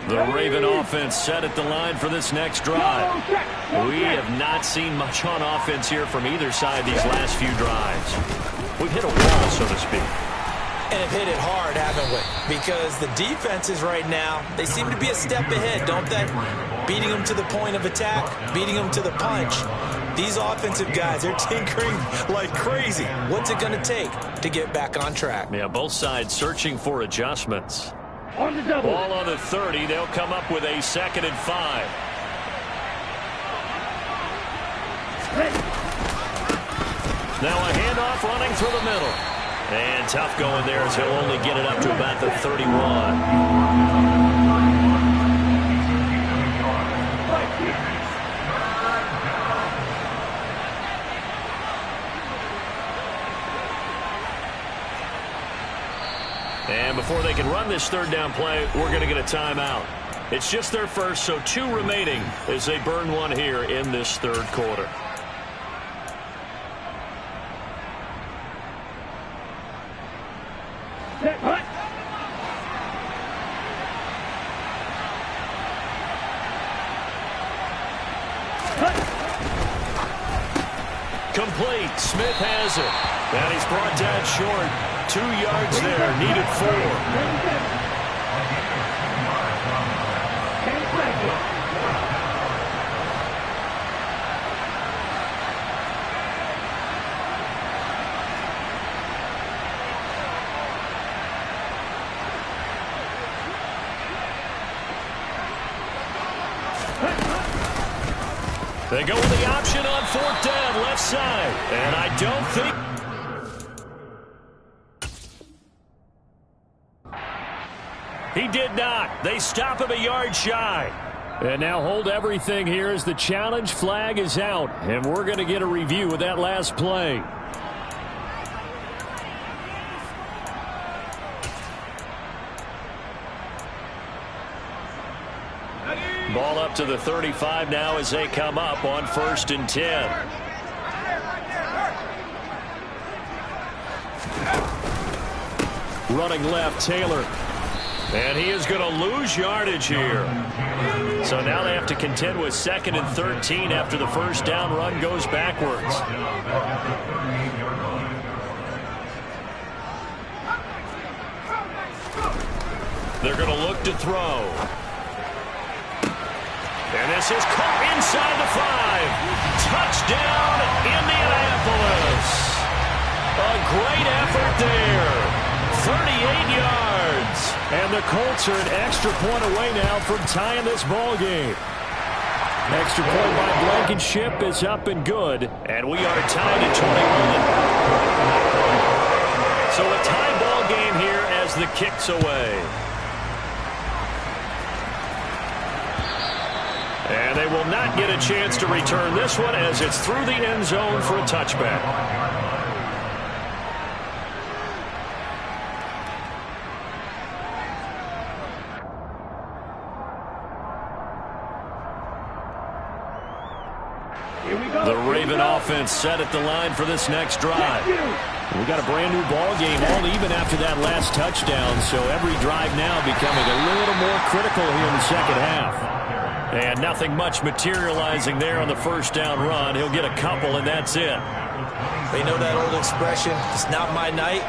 The Raven offense set at the line for this next drive. We have not seen much on offense here from either side these last few drives. We've hit a wall, so to speak. And have hit it hard, haven't we? Because the defenses right now, they seem to be a step ahead, don't they? Beating them to the point of attack, beating them to the punch. These offensive guys, they're tinkering like crazy. What's it going to take to get back on track? Yeah, both sides searching for adjustments. Ball on the 30. They'll come up with a 2nd and 5. Now a handoff running through the middle. And tough going there as he'll only get it up to about the 31. And before they can run this 3rd down play, we're going to get a timeout. It's just their first, so 2 remaining as they burn one here in this 3rd quarter. Complete. Smith has it. And he's brought down short. 2 yards there. Needed 4. They go with the option on 4th down, left side. And I don't think... He did not. They stop him a yard shy. And now hold everything here as the challenge flag is out. And we're going to get a review of that last play. Ball up to the 35 now as they come up on 1st and 10. Running left, Taylor. And he is going to lose yardage here. So now they have to contend with 2nd and 13 after the 1st down run goes backwards. They're going to look to throw. And this is caught inside the 5. Touchdown, Indianapolis. A great effort there. 38 yards. And the Colts are an extra point away now from tying this ball game. Extra point by Blankenship is up and good. And we are tied at 21. So a tie ball game here as the kick's away. And they will not get a chance to return this one as it's through the end zone for a touchback. The Raven offense set at the line for this next drive. We got a brand new ball game all even after that last touchdown, so every drive now becoming a little more critical here in the 2nd half. And nothing much materializing there on the 1st down run. He'll get a couple, and that's it. You know that old expression, it's not my night?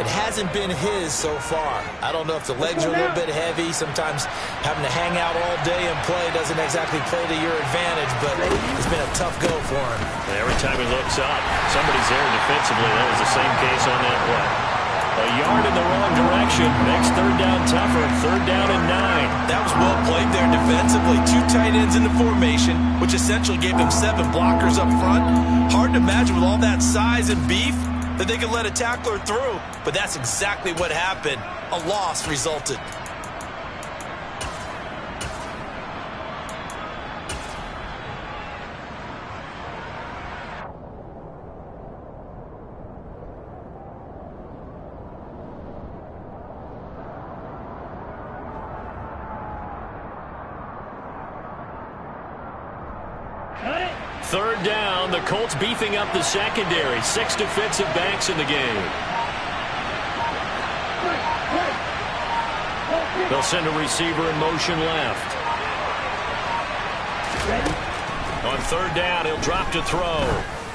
It hasn't been his so far. I don't know if the legs are a little bit heavy. Sometimes having to hang out all day and play doesn't exactly play to your advantage, but it's been a tough go for him. Every time he looks up, somebody's there defensively. That was the same case on that play. A yard in the wrong direction makes 3rd down tougher. 3rd down and 9. That was well played there defensively. 2 tight ends in the formation, which essentially gave them 7 blockers up front. Hard to imagine with all that size and beef that they could let a tackler through. But that's exactly what happened. A loss resulted. Third down, the Colts beefing up the secondary. 6 defensive backs in the game. They'll send a receiver in motion left. On third down, he'll drop to throw.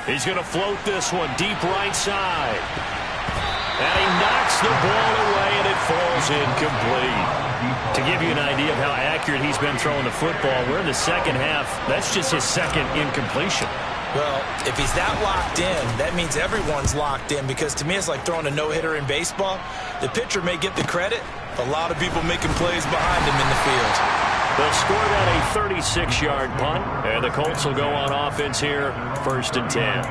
He's going to float this one deep right side. And he knocks the ball away, and it falls incomplete. To give you an idea of how accurate he's been throwing the football, we're in the second half. That's just his second incompletion. Well, if he's that locked in, that means everyone's locked in, because to me it's like throwing a no-hitter in baseball. The pitcher may get the credit. A lot of people making plays behind him in the field. They'll score that a 36-yard punt, and the Colts will go on offense here, 1st and 10.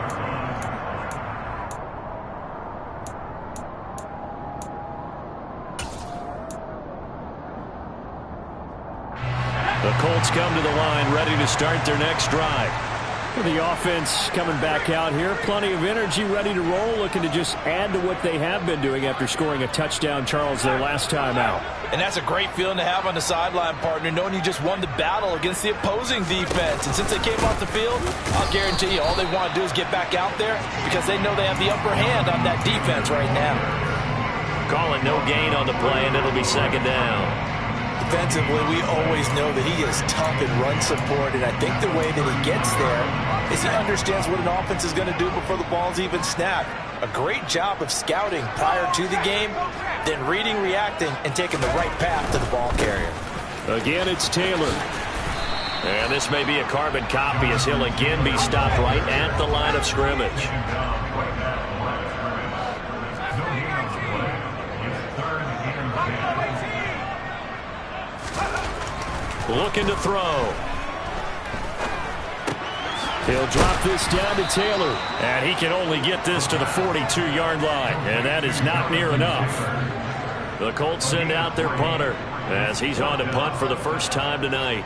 The Colts come to the line, ready to start their next drive. The offense coming back out here. Plenty of energy, ready to roll, looking to just add to what they have been doing after scoring a touchdown, Charles, their last time out. And that's a great feeling to have on the sideline, partner, knowing you just won the battle against the opposing defense. And since they came off the field, I'll guarantee you all they want to do is get back out there, because they know they have the upper hand on that defense right now. Calling no gain on the play, and it'll be 2nd down. Defensively, we always know that he is tough in run support, and I think the way that he gets there is he understands what an offense is going to do before the ball's even snapped. A great job of scouting prior to the game, then reading, reacting, and taking the right path to the ball carrier. Again, it's Taylor. And this may be a carbon copy as he'll again be stopped right at the line of scrimmage. Looking to throw. He'll drop this down to Taylor. And he can only get this to the 42-yard line. And that is not near enough. The Colts send out their punter as he's on to punt for the first time tonight.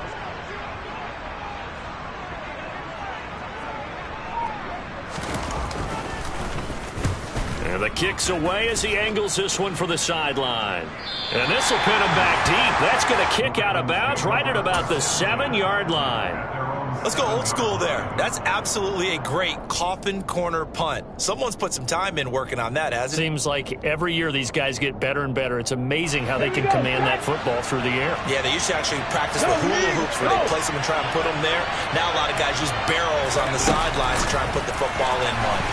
And the kick's away as he angles this one for the sideline. And this will pin him back deep. That's going to kick out of bounds right at about the 7-yard line. Let's go old school there. That's absolutely a great coffin corner punt. Someone's put some time in working on that, hasn't it? Seems like every year these guys get better and better. It's amazing how they can command that football through the air. Yeah, they used to actually practice with hula hoops where they place them and try and put them there. Now a lot of guys use barrels on the sidelines to try and put the football in one.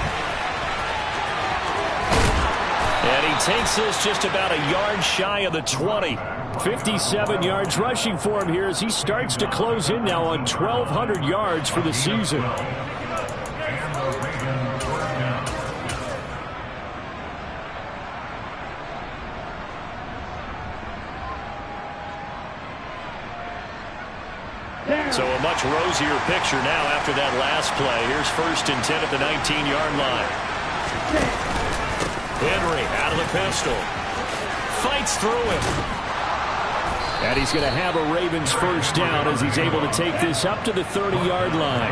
And he takes this just about a yard shy of the 20. 57 yards rushing for him here as he starts to close in now on 1,200 yards for the season. So a much rosier picture now after that last play. Here's 1st and 10 at the 19-yard line. Henry out of the pistol. Fights through him. And he's going to have a Ravens first down as he's able to take this up to the 30-yard line.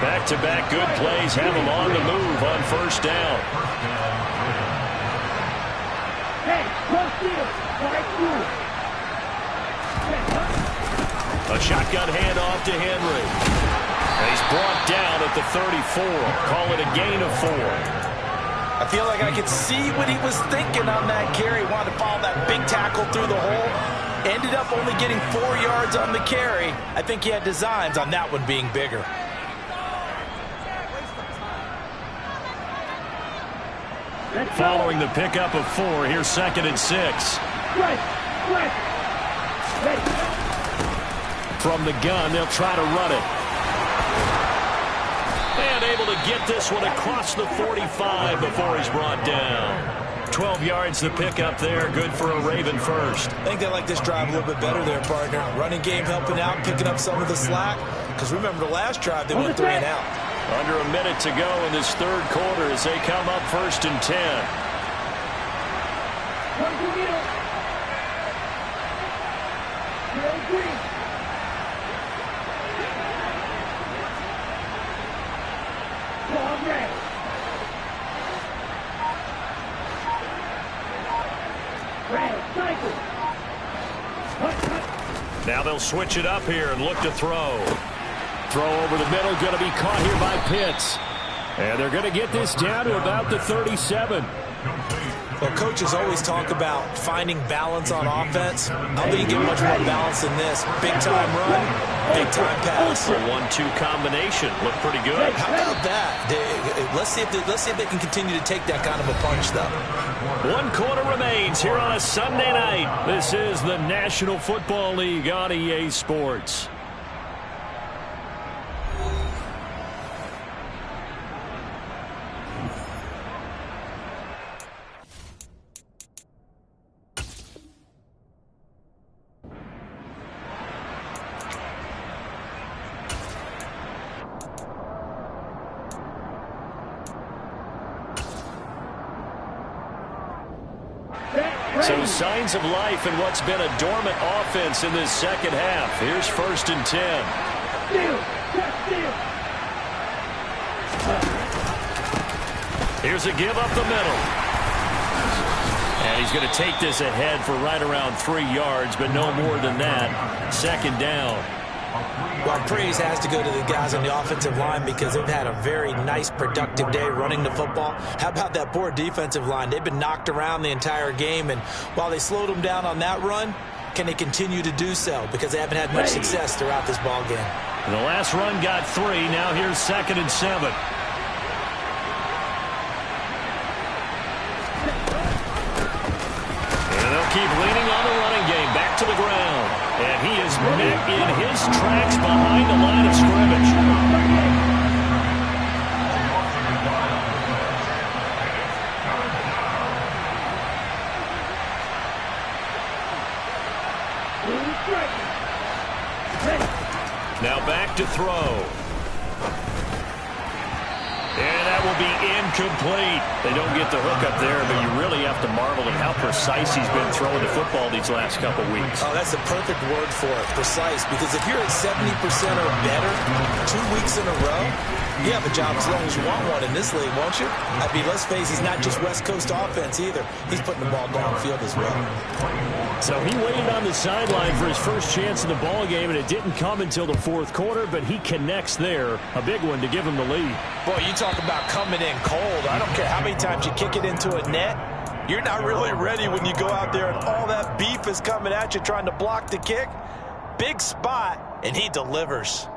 Back-to-back good plays have him on the move on 1st down. A shotgun handoff to Henry. And he's brought down at the 34. Call it a gain of 4. I feel like I could see what he was thinking on that carry. Wanted to follow that big tackle through the hole. Ended up only getting 4 yards on the carry. I think he had designs on that one being bigger. Following the pickup of 4, here's 2nd and 6. From the gun, they'll try to run it. And able to get this one across the 45 before he's brought down. 12 yards to pick up there. Good for a Raven first. I think they like this drive a little bit better there, partner. Running game helping out, picking up some of the slack. Because remember the last drive, they went 3 and out. Under a minute to go in this 3rd quarter as they come up 1st and 10. Now they'll switch it up here and look to throw. Throw over the middle, going to be caught here by Pitts. And they're going to get this down to about the 37. Well, coaches always talk about finding balance on offense. I don't think you get much more balance than this. Big-time run, big-time pass. A 1-2 combination. Looked pretty good. How about that? Let's see if they can continue to take that kind of a punch, though. 1 quarter remains here on a Sunday night. This is the National Football League on EA Sports. So signs of life in what's been a dormant offense in this second half. Here's 1st and 10. Here's a give up the middle. And he's going to take this ahead for right around 3 yards, but no more than that. 2nd down. Well, praise has to go to the guys on the offensive line because they've had a very nice, productive day running the football. How about that poor defensive line? They've been knocked around the entire game, and while they slowed them down on that run, can they continue to do so? Because they haven't had much success throughout this ball game. The last run got 3. Now here's 2nd and 7. And they'll keep leaning on the running game. Back to the ground. And he is met in his tracks behind the line of scrimmage. Now back to throw. And that will be incomplete. They don't get the hook up there, but you really have to marvel at how precise he's been throwing the football these last couple weeks. Oh, that's the perfect word for it, precise, because if you're at 70% or better 2 weeks in a row, you have a job as long as you want one in this league, won't you? I mean, let's face it, he's not just West Coast offense either. He's putting the ball downfield as well. So he waited on the sideline for his first chance in the ball game, and it didn't come until the 4th quarter, but he connects there. A big one to give him the lead. Boy, you talk about coming in cold. I don't care how many times you kick it into a net. You're not really ready when you go out there and all that beef is coming at you trying to block the kick. Big spot, and he delivers.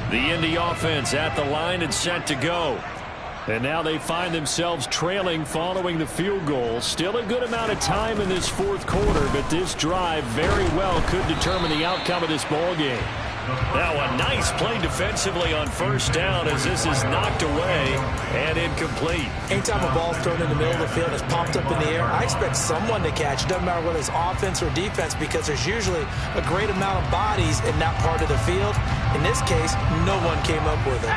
The Indy offense at the line and set to go. And now they find themselves trailing following the field goal. Still a good amount of time in this 4th quarter, but this drive very well could determine the outcome of this ball game. Now a nice play defensively on 1st down as this is knocked away and incomplete. Anytime a ball's thrown in the middle of the field and it's popped up in the air, I expect someone to catch. It doesn't matter whether it's offense or defense because there's usually a great amount of bodies in that part of the field. In this case, no one came up with it.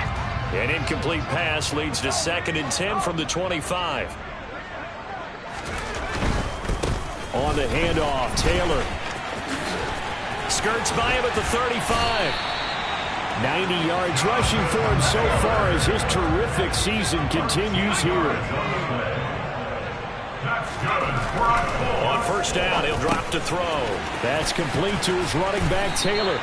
An incomplete pass leads to 2nd and 10 from the 25. On the handoff, Taylor skirts by him at the 35. 90 yards rushing for him so far as his terrific season continues here. On 1st down, he'll drop to throw. That's complete to his running back, Taylor.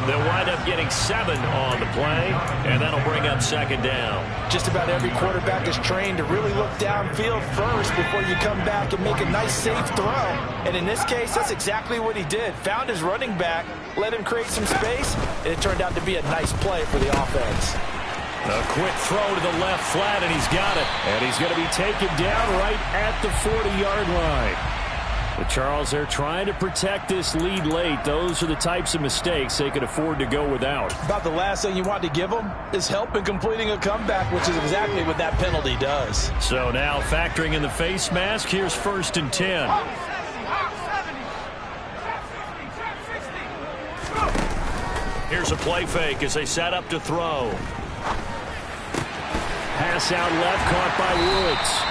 They'll wind up getting 7 on the play, and that'll bring up 2nd down. Just about every quarterback is trained to really look downfield first before you come back and make a nice, safe throw. And in this case, that's exactly what he did. Found his running back, let him create some space, and it turned out to be a nice play for the offense. A quick throw to the left flat, and he's got it. And he's going to be taken down right at the 40-yard line. But Charles, they're trying to protect this lead late. Those are the types of mistakes they could afford to go without. About the last thing you want to give them is help in completing a comeback, which is exactly what that penalty does. So now factoring in the face mask, here's 1st and 10. Here's a play fake as they set up to throw. Pass out left, caught by Woods.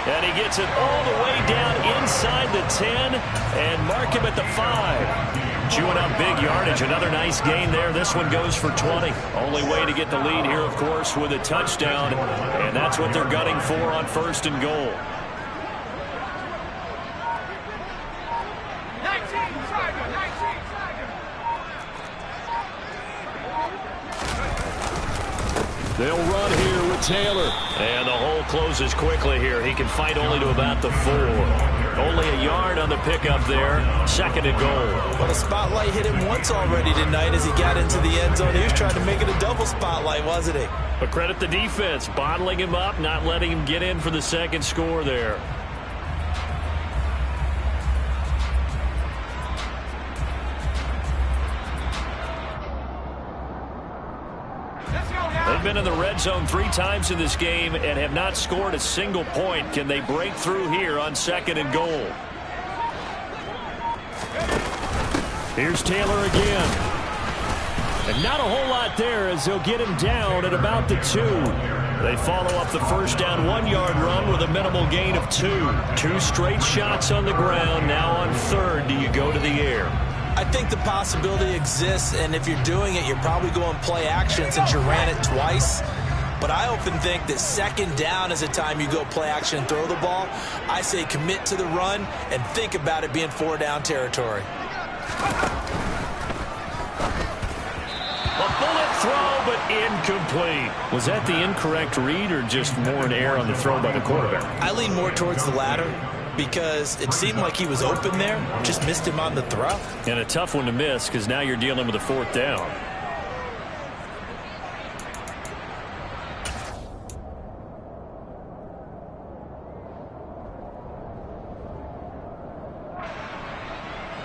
And he gets it all the way down inside the 10 and mark him at the 5. Chewing up big yardage. Another nice gain there. This one goes for 20. Only way to get the lead here, of course, with a touchdown. And that's what they're gunning for on 1st and goal. They'll run here with Taylor. And the hole closes quickly here. He can fight only to about the 4. Only a yard on the pickup there. 2nd and goal. Well, the spotlight hit him once already tonight as he got into the end zone. He was trying to make it a double spotlight, wasn't he? But credit the defense, bottling him up, not letting him get in for the 2nd score there. They've been in the red zone 3 times in this game and have not scored a single point. Can they break through here on 2nd and goal? Here's Taylor again. And not a whole lot there as they'll get him down at about the 2. They follow up the first down 1-yard run with a minimal gain of 2. 2 straight shots on the ground. Now on 3rd, do you go to the air? I think the possibility exists, and if you're doing it, you're probably going play action since you ran it twice. But I often think that 2nd down is a time you go play action and throw the ball. I say commit to the run and think about it being 4-down territory. A bullet throw, but incomplete. Was that the incorrect read or just more an error on the throw by the quarterback? I lean more towards the latter, because it seemed like he was open there, just missed him on the throw. And a tough one to miss because now you're dealing with a 4th down.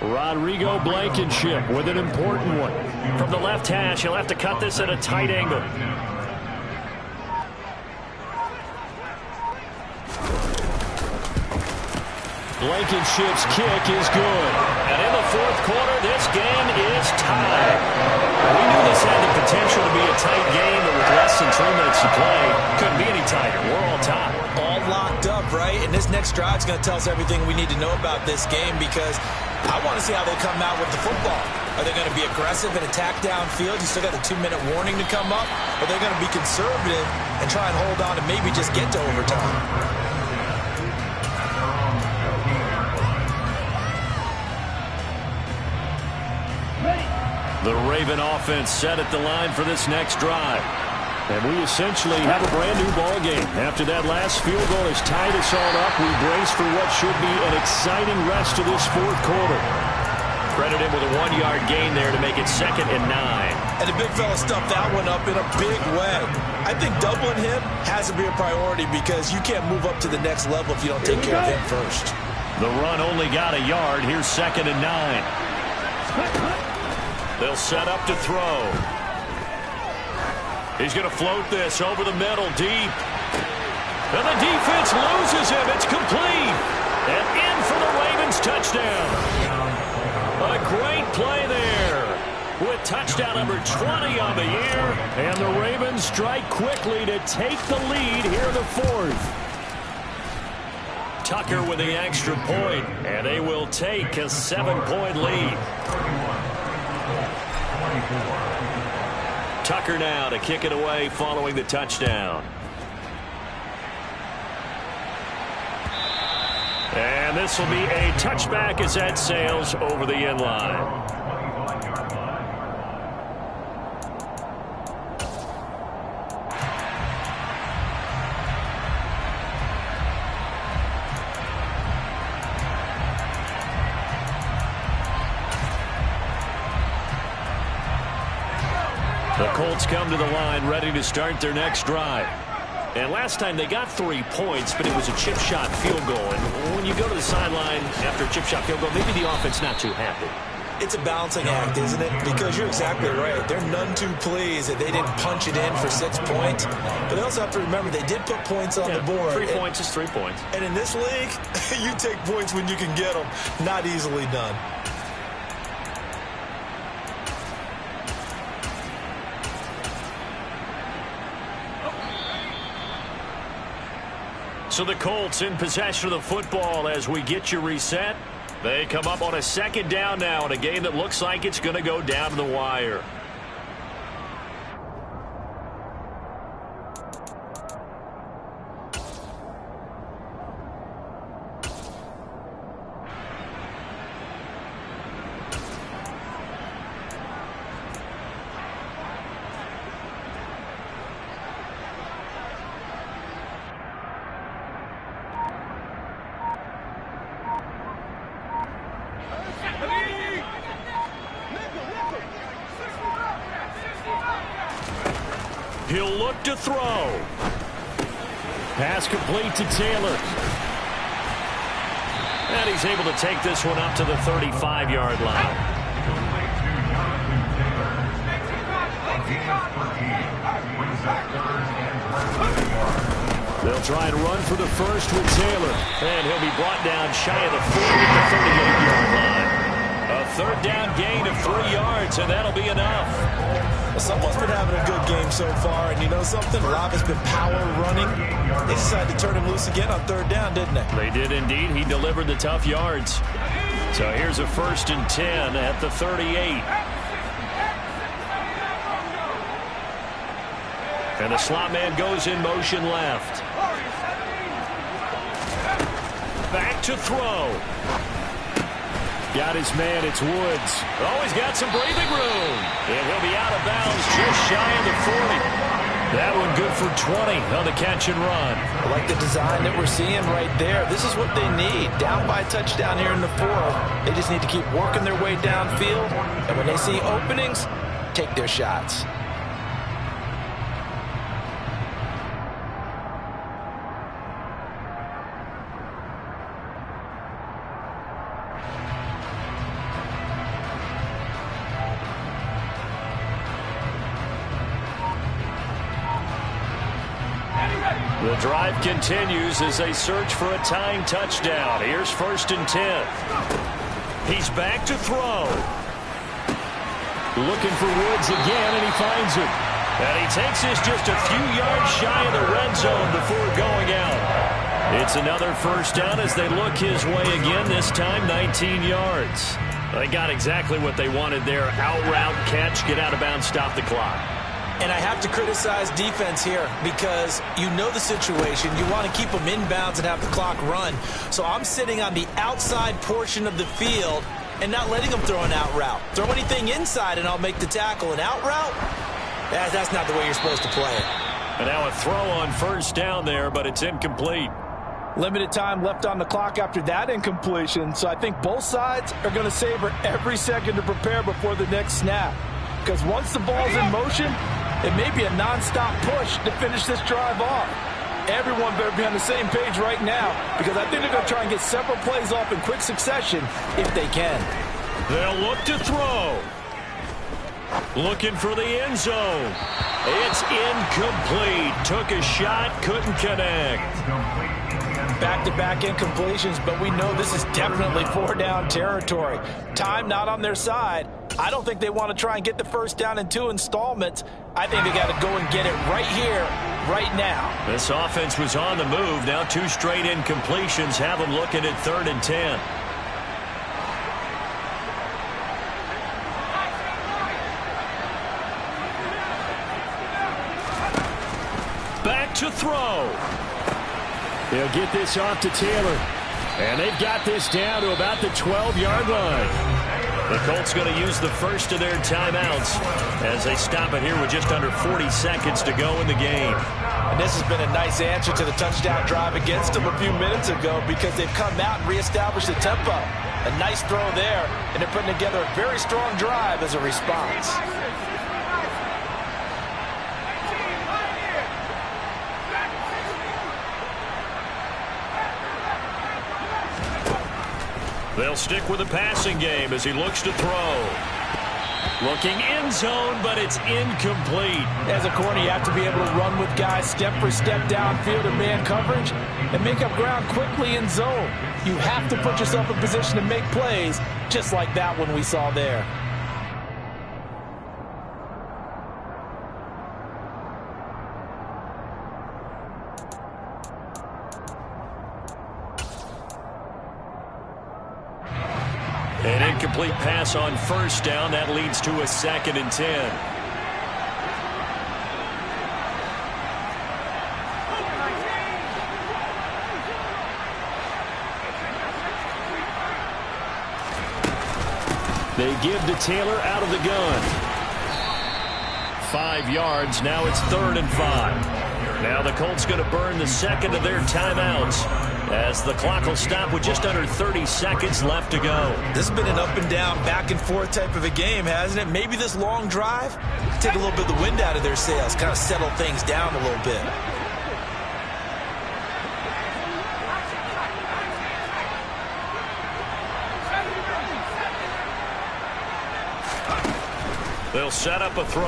Rodrigo Blankenship with an important one. From the left hash, he'll have to cut this at a tight angle. Blankenship's kick is good. And in the 4th quarter, this game is tied. We knew this had the potential to be a tight game, but with less than 3 minutes to play, couldn't be any tighter. We're all tied. All locked up, right? And this next drive is going to tell us everything we need to know about this game, because I want to see how they come out with the football. Are they going to be aggressive and attack downfield? You still got the 2-minute warning to come up. Or are they going to be conservative and try and hold on and maybe just get to overtime? The Raven offense set at the line for this next drive. And we essentially have a brand-new ball game. After that last field goal has tied us all up, we brace for what should be an exciting rest of this 4th quarter. Credit him with a 1-yard gain there to make it 2nd and 9. And the big fella stuffed that one up in a big way. I think doubling him has to be a priority because you can't move up to the next level if you don't take care of him first. The run only got a yard. Here's 2nd and 9. They'll set up to throw. He's going to float this over the middle, deep. And the defense loses him. It's complete. And in for the Ravens touchdown. A great play there. With touchdown number 20 on the year. And the Ravens strike quickly to take the lead here in the 4th. Tucker with the extra point. And they will take a 7-point lead. Tucker now to kick it away following the touchdown. And this will be a touchback as that sails over the end line. The Colts come to the line ready to start their next drive. And last time they got 3 points, but it was a chip shot field goal. And when you go to the sideline after a chip shot field goal, maybe the offense not too happy. It's a balancing act, isn't it? Because you're exactly right. They're none too pleased that they didn't punch it in for 6 points. But they also have to remember they did put points on the board. 3 points is 3 points. And in this league, you take points when you can get them. Not easily done. So the Colts in possession of the football as we get you reset. They come up on a 2nd down now in a game that looks like it's going to go down to the wire. He'll look to throw. Pass complete to Taylor. And he's able to take this one up to the 35-yard line. They'll try and run for the first with Taylor. And he'll be brought down shy of the 40 at the 38-yard line. A third down gain of 3 yards, and that'll be enough. Well, someone's been having a good game so far, and you know something? A lot has been power running. They decided to turn him loose again on third down, didn't they? They did indeed. He delivered the tough yards. So here's a 1st and 10 at the 38. And the slot man goes in motion left. Back to throw. Got his man, it's Woods. Oh, he's got some breathing room. And he'll be out of bounds just shy of the 40. That one good for 20 on the catch and run. I like the design that we're seeing right there. This is what they need. Down by a touchdown here in the 4th. They just need to keep working their way downfield. And when they see openings, take their shots. The drive continues as they search for a tying touchdown. Here's 1st and 10. He's back to throw. Looking for Woods again, and he finds him. And he takes this just a few yards shy of the red zone before going out. It's another 1st down as they look his way again, this time 19 yards. They got exactly what they wanted there. Out route, catch, get out of bounds, stop the clock. And I have to criticize defense here because you know the situation. You want to keep them inbounds and have the clock run. So I'm sitting on the outside portion of the field and not letting them throw an out route. Throw anything inside and I'll make the tackle. An out route? That's not the way you're supposed to play it. And now a throw on 1st down there, but it's incomplete. Limited time left on the clock after that incompletion. So I think both sides are going to savor every second to prepare before the next snap. Because once the ball's in motion, it may be a non-stop push to finish this drive off. Everyone better be on the same page right now because I think they're going to try and get several plays off in quick succession if they can. They'll look to throw. Looking for the end zone. It's incomplete. Took a shot, couldn't connect. Back-to-back incompletions, but we know this is definitely 4-down territory. Time not on their side. I don't think they want to try and get the 1st down in 2 installments. I think they got to go and get it right here, right now. This offense was on the move. Now 2 straight incompletions have them looking at 3rd and 10. Back to throw. They'll get this off to Taylor. And they've got this down to about the 12-yard line. The Colts going to use the first of their timeouts as they stop it here with just under 40 seconds to go in the game. And this has been a nice answer to the touchdown drive against them a few minutes ago because they've come out and reestablished the tempo. A nice throw there, and they're putting together a very strong drive as a response. They'll stick with the passing game as he looks to throw. Looking end zone, but it's incomplete. As a corner, you have to be able to run with guys step for step downfield in man coverage and make up ground quickly in zone. You have to put yourself in position to make plays, just like that one we saw there. An incomplete pass on 1st down. That leads to a 2nd and 10. They give to Taylor out of the gun. 5 yards. Now it's 3rd and 5. Now the Colts going to burn the 2nd of their timeouts as the clock will stop with just under 30 seconds left to go. This has been an up and down, back and forth type of a game, hasn't it? Maybe this long drive take a little bit of the wind out of their sails, kind of settle things down a little bit. They'll set up a throw.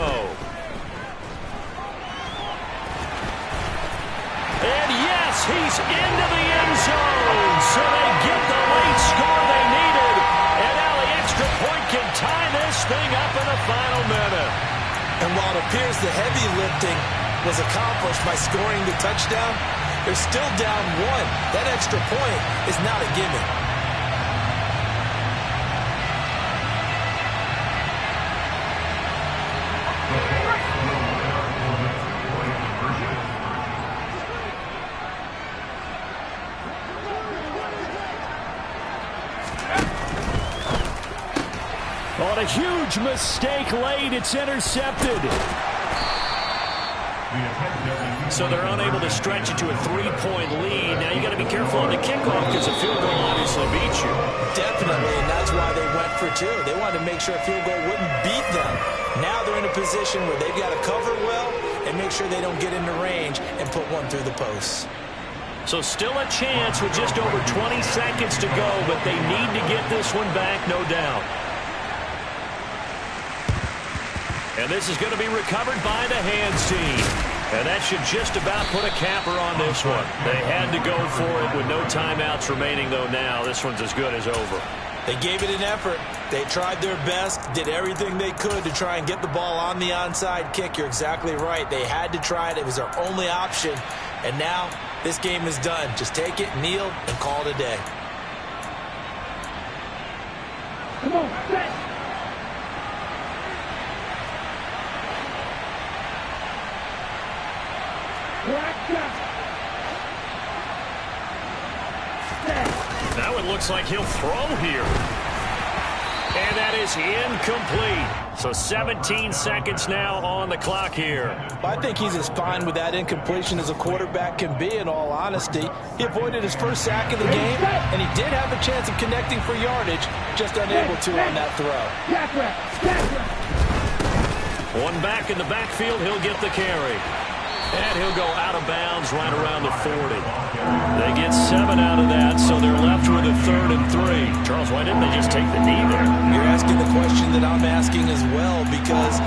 And yes, he's into the end zone. So they get the late score they needed. And now the extra point can tie this thing up in the final minute. And while it appears the heavy lifting was accomplished by scoring the touchdown, they're still down one. That extra point is not a gimme. On a huge mistake late, it's intercepted. So they're unable to stretch it to a 3-point lead. Now you got to be careful on the kickoff because a field goal obviously beats you. Definitely, and that's why they went for two. They wanted to make sure a field goal wouldn't beat them. Now they're in a position where they've got to cover well and make sure they don't get into range and put one through the posts. So still a chance with just over 20 seconds to go, but they need to get this one back, no doubt. And this is going to be recovered by the hands team. And that should just about put a capper on this one. They had to go for it with no timeouts remaining, though now. This one's as good as over. They gave it an effort. They tried their best, did everything they could to try and get the ball on the onside kick. You're exactly right. They had to try it. It was their only option. And now this game is done. Just take it, kneel, and call it a day. Come on, set. Now it looks like he'll throw here. And that is incomplete. So 17 seconds now on the clock here. I think he's as fine with that incompletion as a quarterback can be, in all honesty. He avoided his first sack of the game, and he did have a chance of connecting for yardage, just unable to on that throw. One back in the backfield, he'll get the carry. And he'll go out of bounds right around the 40. They get 7 out of that, so they're left with a 3rd and 3. Charles, why didn't they just take the knee there? You're asking the question that I'm asking as well, because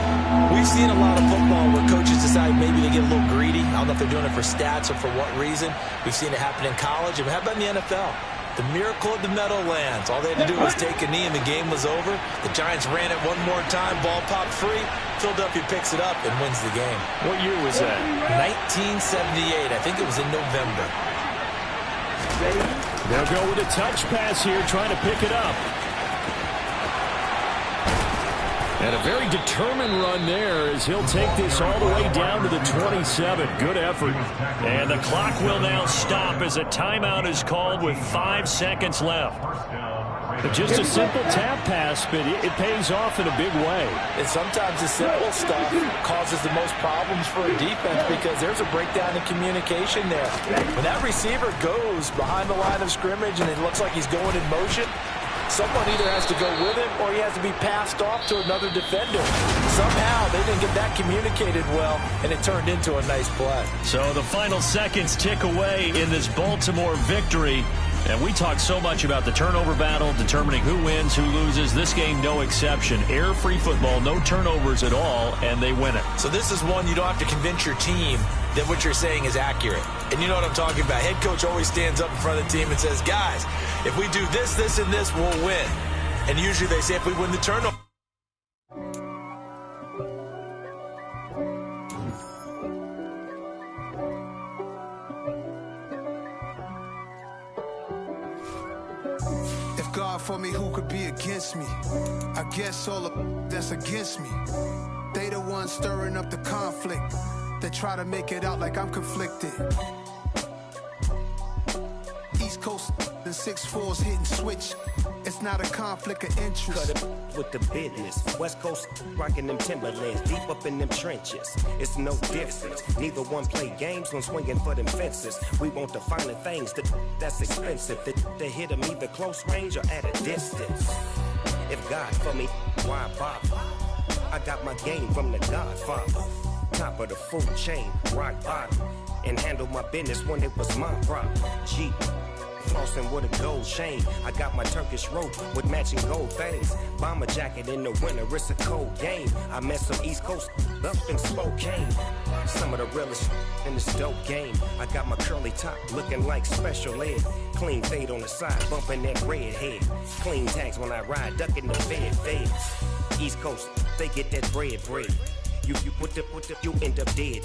we've seen a lot of football where coaches decide maybe they get a little greedy. I don't know if they're doing it for stats or for what reason. We've seen it happen in college. And how about in the NFL? The miracle of the Meadowlands. All they had to do was take a knee and the game was over. The Giants ran it one more time. Ball popped free. Philadelphia picks it up and wins the game. What year was that? 1978. I think it was in November. They'll go with a touch pass here, trying to pick it up. And a very determined run there as he'll take this all the way down to the 27. Good effort. And the clock will now stop as a timeout is called with 5 seconds left. Just a simple tap pass, but it pays off in a big way. And sometimes the simple stuff causes the most problems for a defense because there's a breakdown in communication there. When that receiver goes behind the line of scrimmage and it looks like he's going in motion, someone either has to go with him or he has to be passed off to another defender. Somehow they didn't get that communicated well, and it turned into a nice play. So the final seconds tick away in this Baltimore victory. And we talk so much about the turnover battle, determining who wins, who loses. This game, no exception. Air-free football, no turnovers at all, and they win it. So this is one you don't have to convince your team that what you're saying is accurate. And you know what I'm talking about. Head coach always stands up in front of the team and says, guys, if we do this, this, and this, we'll win. And usually they say if we win the turnover. For me, who could be against me? I guess all the that's against me. They the ones stirring up the conflict. They try to make it out like I'm conflicted. East Coast and 6'4's hitting switch. It's It's not a conflict of interest. Cut it with the business. West Coast rocking them Timberlands, deep up in them trenches. It's no difference. Neither one play games when swinging for them fences. We want the finer things that's expensive. To hit them either close range or at a distance. If God for me, why bother? I got my game from the Godfather. Top of the food chain, rock bottom. And handle my business when it was my problem. G. Flossing with a gold chain. I got my Turkish rope with matching gold things. Bomber jacket in the winter, it's a cold game. I met some East Coast up in Spokane. Some of the realest in this dope game. I got my curly top looking like special ed. Clean fade on the side, bumping that red head. Clean tags when I ride, ducking the fed. East Coast, they get that bread. You you end up dead.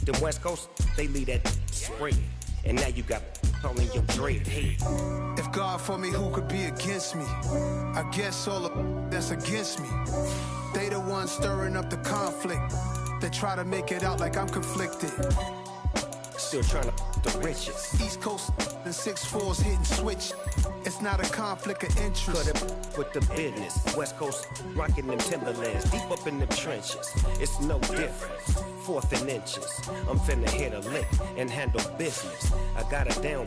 The West Coast, they leave that spread. And now you got all in your dread head. If God for me, who could be against me? I guess all of that's against me. They the ones stirring up the conflict. They try to make it out like I'm conflicted. Still trying to the riches. East Coast and 6'4s hitting switch. It's not a conflict of interest. Cut it with the business. West Coast rocking them Timberlands, deep up in them trenches. It's no difference. 4th and inches. I'm finna hit a lick and handle business. I got her down,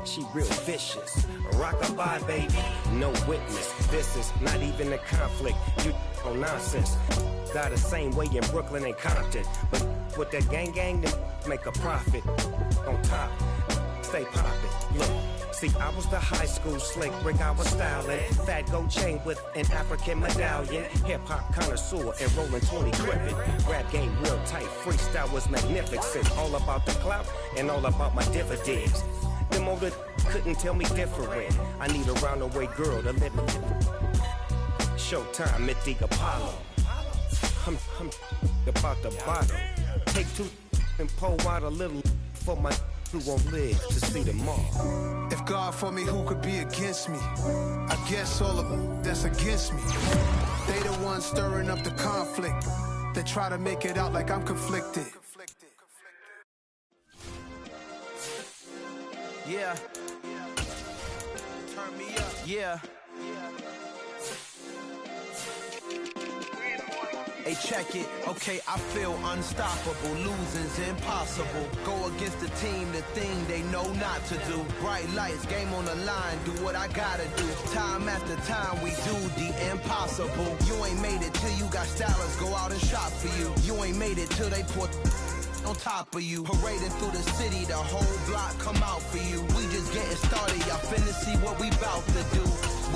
she real vicious. Rock-a-bye, baby, no witness. This is not even a conflict. You on nonsense. Got the same way in Brooklyn and Compton, but with that gang, then make a profit. On top, stay poppin'. Look. See, I was the high school slick Rick, I was styling. Fat gold chain with an African medallion. Hip-hop connoisseur and rolling 20 gripping. Rap game real tight, freestyle was magnificent. All about the clout and all about my dividends. Them older couldn't tell me different. I need a round-away girl to live in. Showtime at the Apollo. I'm about the bottom. Take 2 and pull out a little for my who won't live to see them all. If God for me, who could be against me? I guess all of that's against me. They the ones stirring up the conflict. They try to make it out like I'm conflicted. Yeah. Turn me up. Yeah. Hey, check it. Okay, I feel unstoppable. Losing's impossible. Go against the team, the thing they know not to do. Bright lights, game on the line. Do what I gotta do. Time after time, we do the impossible. You ain't made it till you got stylers go out and shop for you. You ain't made it till they put on top of you. Parading through the city, the whole block come out for you. We just getting started, y'all finna see what we bout to do.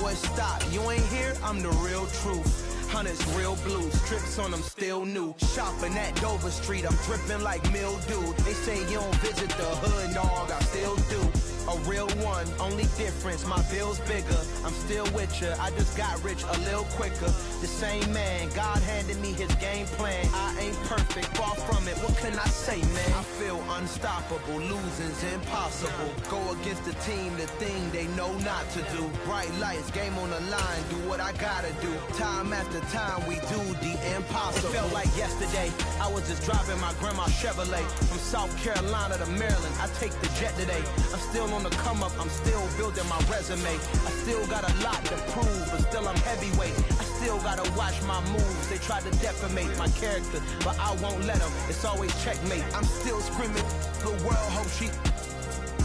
Boy, stop, you ain't here, I'm the real truth. Hunters real blue, strips on them still new. Shopping at Dover Street, I'm dripping like mildew. They say you don't visit the hood, dog, I still do. A real one, only difference, my bill's bigger. I'm still with ya, I just got rich a little quicker. The same man, God handed me his game plan. I ain't perfect, far from it, what can I say, man? I feel unstoppable, losing's impossible. Go against the team, the thing they know not to do. Bright lights, game on the line, do what I gotta do. Time after time, we do the impossible. It felt like yesterday, I was just driving my grandma's Chevrolet. From South Carolina to Maryland, I take the jet today. I'm still on the come up, I'm still building my resume. I still got a lot to prove, but still I'm heavyweight. I still gotta watch my moves. They try to defamate my character, but I won't let them. It's always checkmate. I'm still screaming, the world hope she.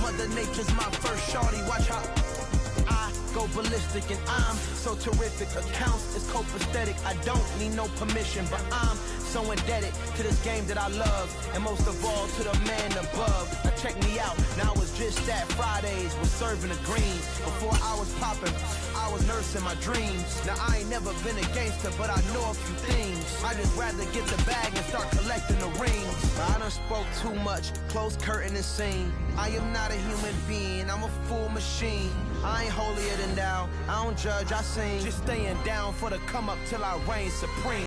Mother Nature's my first shorty. Watch how I go ballistic, and I'm so terrific. Accounts is copacetic. I don't need no permission, but I'm so indebted to this game that I love, and most of all to the man above. Now check me out, now it's just that Fridays was serving the greens. Before I was popping, I was nursing my dreams. Now I ain't never been a gangster, but I know a few things. I just rather get the bag and start collecting the rings. I done spoke too much, close curtain and scene. I am not a human being, I'm a full machine. I ain't holier than thou, I don't judge, I sing. Just staying down for the come up till I reign supreme.